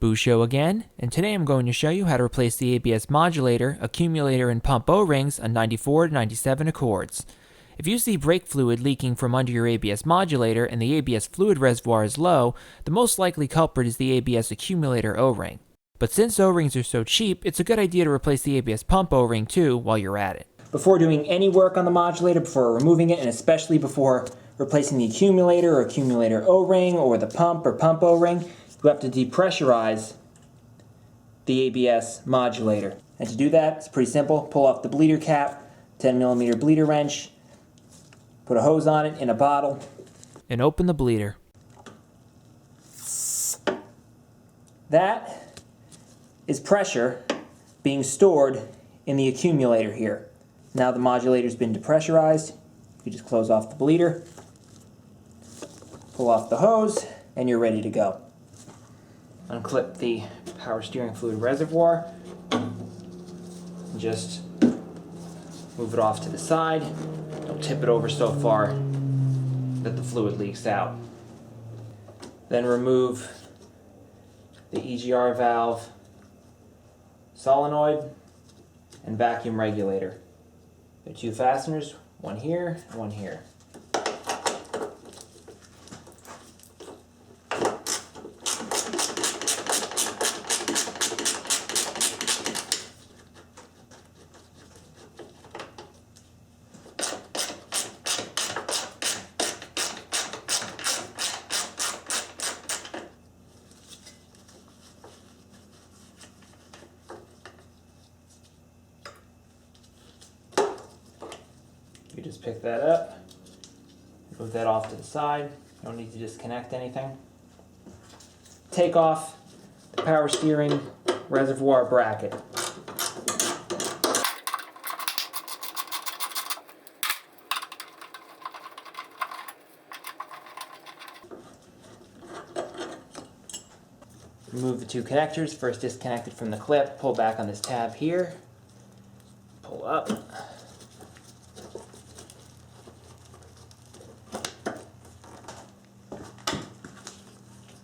Boo Show again, and today I'm going to show you how to replace the ABS modulator, accumulator, and pump O-rings on 94 to 97 Accords. If you see brake fluid leaking from under your ABS modulator and the ABS fluid reservoir is low, the most likely culprit is the ABS accumulator O-ring. But since O-rings are so cheap, it's a good idea to replace the ABS pump O-ring too while you're at it. Before doing any work on the modulator, before removing it, and especially before replacing the accumulator or accumulator O-ring or the pump or pump O-ring, you have to depressurize the ABS modulator. And to do that, it's pretty simple. Pull off the bleeder cap, 10mm bleeder wrench, put a hose on it in a bottle, And open the bleeder. That is pressure being stored in the accumulator here. Now the modulator's been depressurized, you just close off the bleeder, pull off the hose, and you're ready to go. Unclip the power steering fluid reservoir, and just move it off to the side. Don't tip it over so far that the fluid leaks out. Then remove the EGR valve, solenoid, and vacuum regulator. There are two fasteners, one here and one here. You just pick that up, move that off to the side. You don't need to disconnect anything. Take off the power steering reservoir bracket. Remove the two connectors. First disconnect it from the clip, pull back on this tab here, pull up.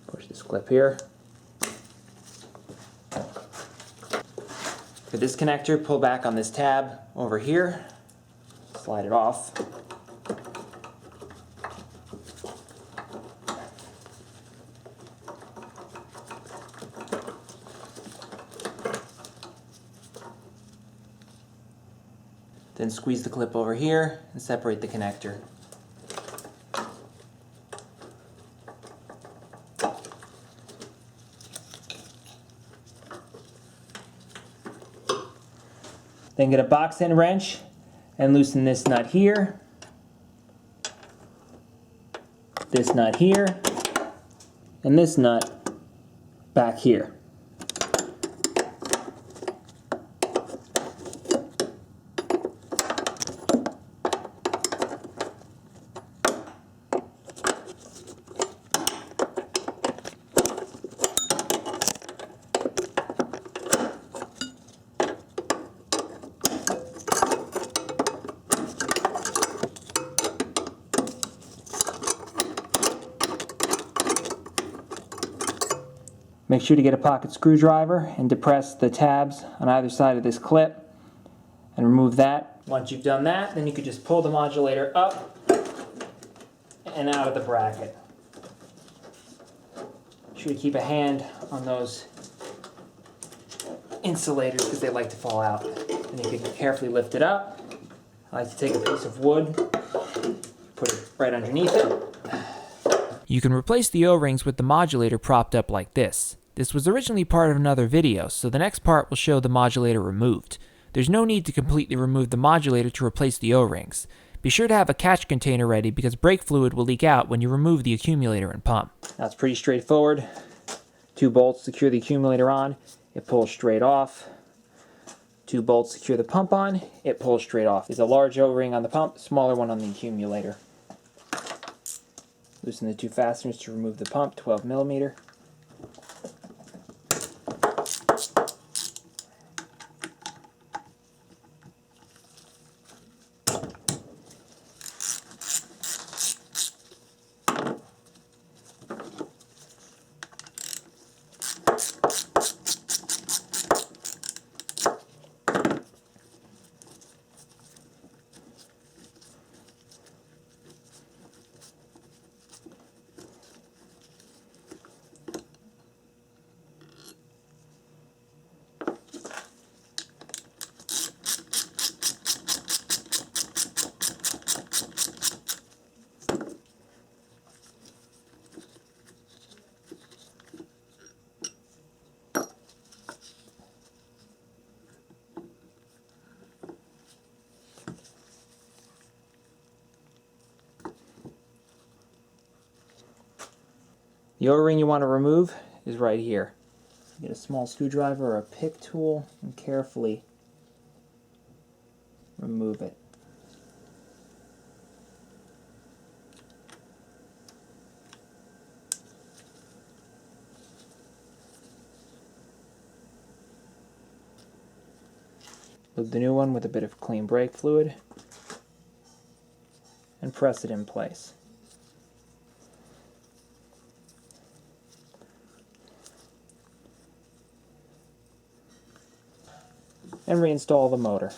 Push this clip here. For this connector, pull back on this tab over here, slide it off. Then squeeze the clip over here and separate the connector. Then get a box end wrench and loosen this nut here, this nut here, and this nut back here. Make sure to get a pocket screwdriver and depress the tabs on either side of this clip and remove that. Once you've done that, then you could just pull the modulator up and out of the bracket. Be sure to keep a hand on those insulators because they like to fall out. And you can carefully lift it up. I like to take a piece of wood, put it right underneath it. You can replace the O-rings with the modulator propped up like this. This was originally part of another video, so the next part will show the modulator removed. There's no need to completely remove the modulator to replace the O-rings. Be sure to have a catch container ready because brake fluid will leak out when you remove the accumulator and pump. Now it's pretty straightforward. Two bolts secure the accumulator on, it pulls straight off. Two bolts secure the pump on, it pulls straight off. There's a large O-ring on the pump, smaller one on the accumulator. Loosen the two fasteners to remove the pump, 12mm. The O-ring you want to remove is right here. Get a small screwdriver or a pick tool and carefully remove it. Lube the new one with a bit of clean brake fluid and press it in place. And reinstall the motor.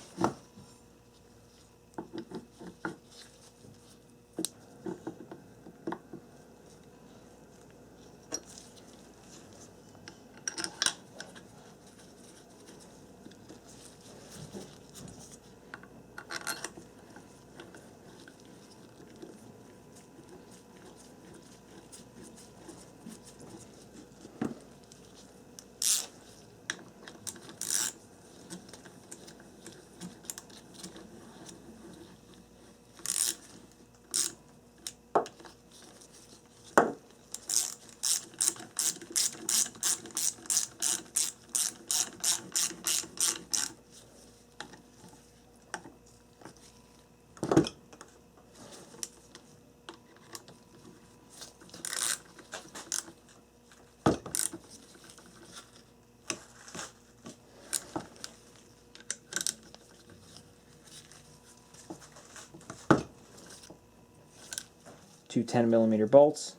Two 10mm bolts.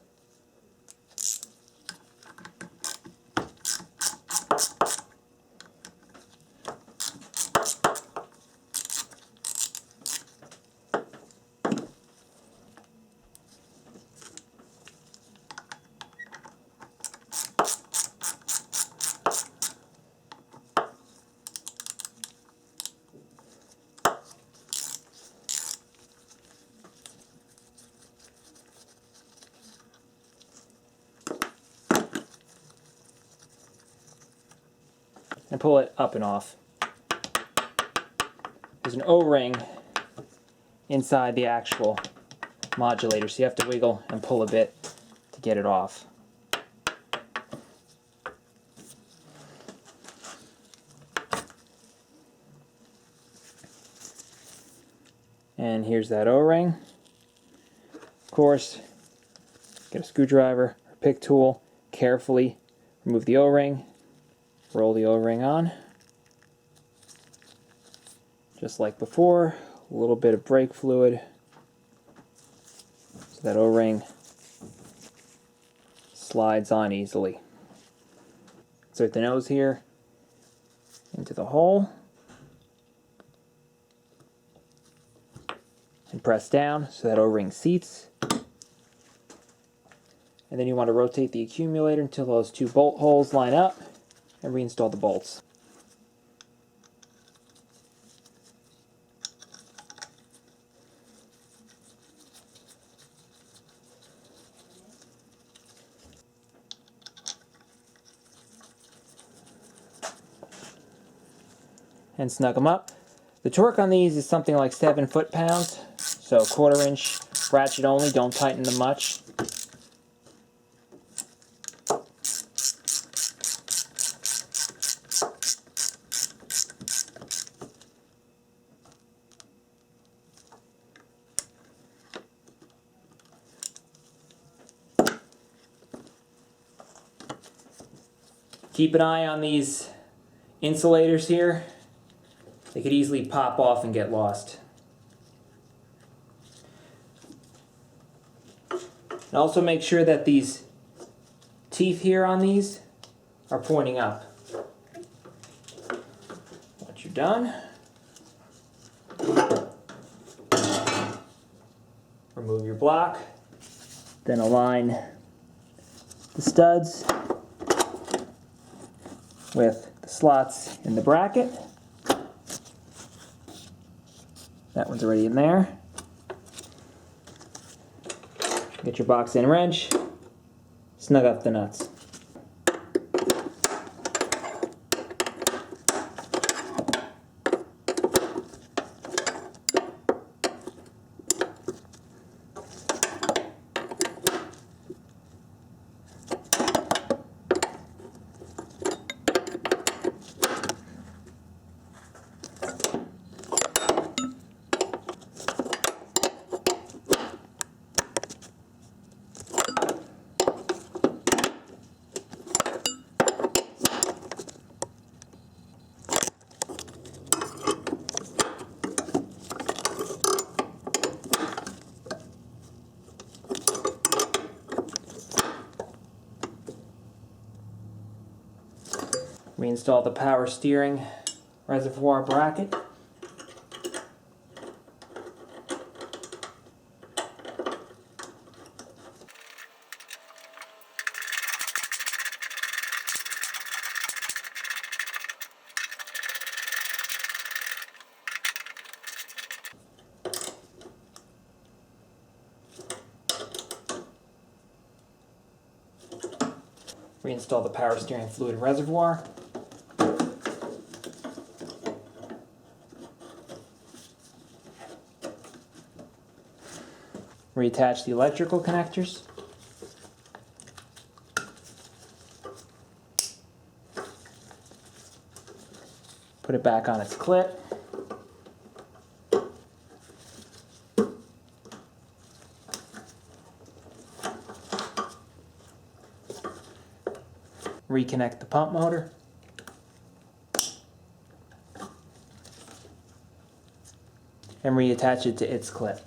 And pull it up and off. There's an O-ring inside the actual modulator, so you have to wiggle and pull a bit to get it off. And here's that O-ring. Of course, get a screwdriver or pick tool, carefully remove the O-ring. Roll the O-ring on, just like before, a little bit of brake fluid so that O-ring slides on easily. Insert the nose here into the hole and press down so that O-ring seats. And then you want to rotate the accumulator until those two bolt holes line up and reinstall the bolts. And snug them up. The torque on these is something like 7 foot-pounds, so 1/4 inch ratchet only, don't tighten them much. Keep an eye on these insulators here. They could easily pop off and get lost. And also make sure that these teeth here on these are pointing up. Once you're done, remove your block, then align the studs with the slots in the bracket. That one's already in there. Get your box end wrench, snug up the nuts. Reinstall the power steering reservoir bracket. Reinstall the power steering fluid reservoir. Reattach the electrical connectors. Put it back on its clip. Reconnect the pump motor. And reattach it to its clip.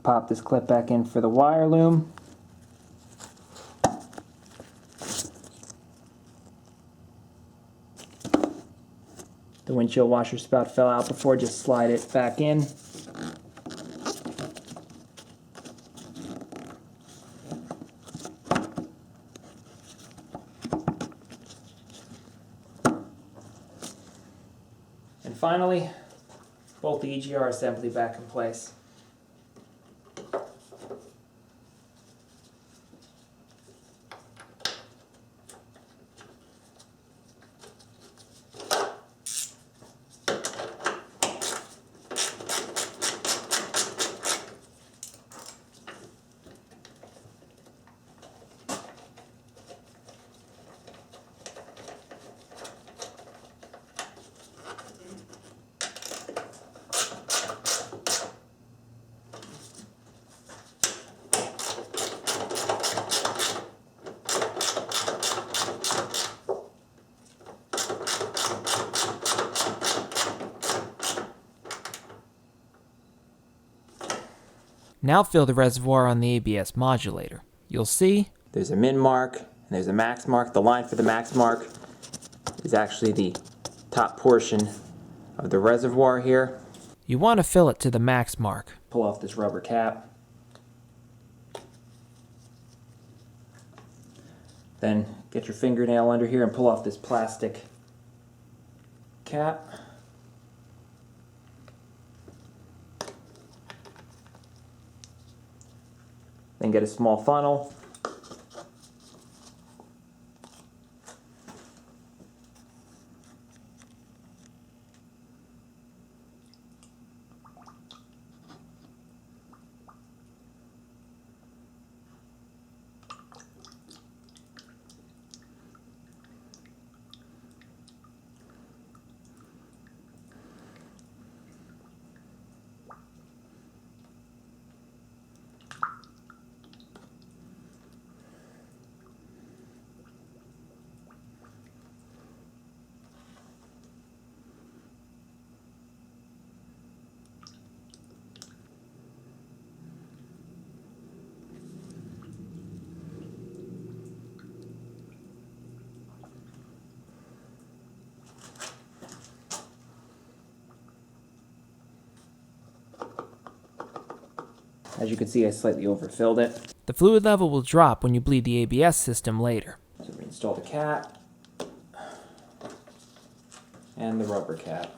Pop this clip back in for the wire loom. The windshield washer spout fell out before, just slide it back in. And finally, bolt the EGR assembly back in place. Now fill the reservoir on the ABS modulator. You'll see there's a min mark and there's a max mark. The line for the max mark is actually the top portion of the reservoir here. You want to fill it to the max mark. Pull off this rubber cap. Then get your fingernail under here and pull off this plastic cap. Then get a small funnel. As you can see, I slightly overfilled it. The fluid level will drop when you bleed the ABS system later. So reinstall the cap and the rubber cap.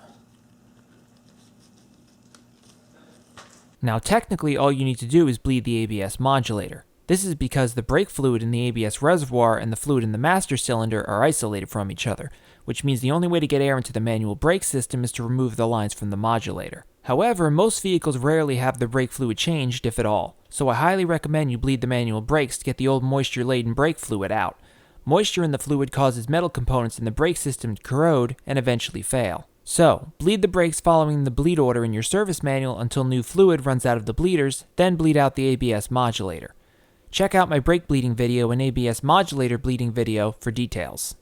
Now technically all you need to do is bleed the ABS modulator. This is because the brake fluid in the ABS reservoir and the fluid in the master cylinder are isolated from each other, which means the only way to get air into the manual brake system is to remove the lines from the modulator. However, most vehicles rarely have the brake fluid changed, if at all, so I highly recommend you bleed the manual brakes to get the old moisture-laden brake fluid out. Moisture in the fluid causes metal components in the brake system to corrode and eventually fail. So, bleed the brakes following the bleed order in your service manual until new fluid runs out of the bleeders, then bleed out the ABS modulator. Check out my brake bleeding video and ABS modulator bleeding video for details.